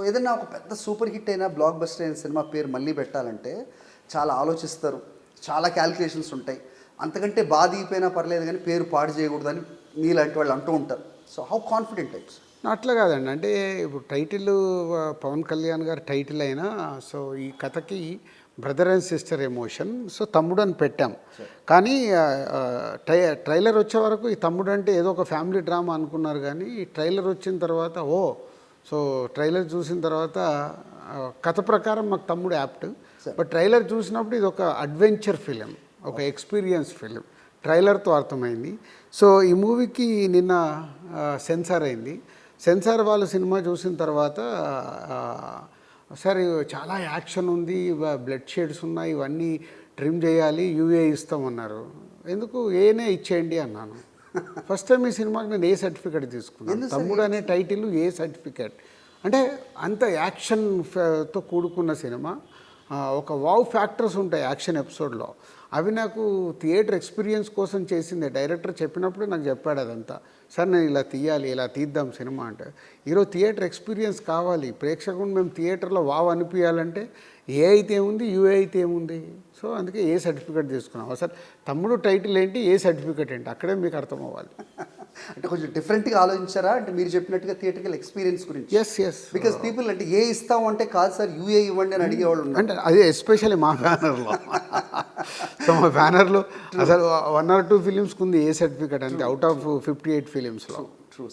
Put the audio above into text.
ఏదైనా ఒక పెద్ద సూపర్ హిట్ అయిన బ్లాక్ బస్టర్ అయిన సినిమా పేరు మళ్ళీ పెట్టాలంటే చాలా ఆలోచిస్తారు, చాలా క్యాలిక్యులేషన్స్ ఉంటాయి. అంతకంటే బాధ అయిపోయినా పర్లేదు కానీ పేరు పాడు చేయకూడదని మీలాంటి వాళ్ళు అంటూ ఉంటారు. So how confident types? అట్లా కాదండి. అంటే ఇప్పుడు టైటిల్ పవన్ కళ్యాణ్ గారి టైటిల్ అయినా, సో ఈ కథకి brother and sister emotion, so తమ్ముడు అని పెట్టాం. కానీ ట్రైలర్ వచ్చే వరకు ఈ తమ్ముడు అంటే ఏదో ఒక ఫ్యామిలీ డ్రామా అనుకున్నారు. కానీ ఈ ట్రైలర్ వచ్చిన తర్వాత సో ట్రైలర్ చూసిన తర్వాత కథ ప్రకారం మాకు తమ్ముడు యాప్ట్. బట్ ట్రైలర్ చూసినప్పుడు ఇది ఒక అడ్వెంచర్ ఫిలిం, ఒక ఎక్స్పీరియన్స్ ఫిలిం ట్రైలర్తో అర్థమైంది. సో ఈ మూవీకి నిన్న సెన్సార్ అయింది. సెన్సార్ వాళ్ళు సినిమా చూసిన తర్వాత సరే చాలా యాక్షన్ ఉంది, బ్లడ్ షేడ్స్ ఉన్నాయి, ఇవన్నీ ట్రిమ్ చేయాలి, యూఏ ఇస్తామన్నారు. ఎందుకు ఏనే ఇచ్చేయండి అన్నాను. ఫస్ట్ టైం ఈ సినిమాకి నేను ఏ సర్టిఫికేట్ తీసుకున్నాను. తమ్ముడు అనే టైటిల్ ఏ సర్టిఫికేట్ అంటే అంత యాక్షన్తో కూడుకున్న సినిమా. ఒక వావ్ ఫ్యాక్టర్స్ ఉంటాయి యాక్షన్ ఎపిసోడ్లో. అవి నాకు థియేటర్ ఎక్స్పీరియన్స్ కోసం చేసిందే. డైరెక్టర్ చెప్పినప్పుడు నాకు చెప్పాడు అదంతా. సార్ నేను ఇలా తీయాలి, ఇలా తీద్దాం సినిమా అంటే. ఈరోజు థియేటర్ ఎక్స్పీరియన్స్ కావాలి ప్రేక్షకుడు. మేము థియేటర్లో వావ్ అనిపించాలంటే ఏ అయితే ఏముంది, యూఏ అయితే ఏముంది. సో అందుకే ఏ సర్టిఫికేట్ తీసుకున్నాం. అసలు తమ్ముడు టైటిల్ ఏంటి, ఏ సర్టిఫికేట్ ఏంటి, అక్కడే మీకు అర్థం అవ్వాలి. అంటే కొంచెం డిఫరెంట్గా ఆలోచించారా? అంటే మీరు చెప్పినట్టుగా థియేటర్కల్ ఎక్స్పీరియన్స్ గురించి. ఎస్ బికాస్ పీపుల్ అంటే ఏ ఇస్తాం అంటే కాదు సార్ యూఏ ఇవ్వండి అని అడిగేవాళ్ళు ఉన్నారు. అంటే అదే ఎస్పెషల్లీ మా బ్యానర్లో. సో మా బ్యానర్లో అసలు 1 or 2 ఫిలిమ్స్కి ఉంది ఏ సర్టిఫికేట్ అంతే, అవుట్ ఆఫ్ 58 ఫిలిమ్స్లో.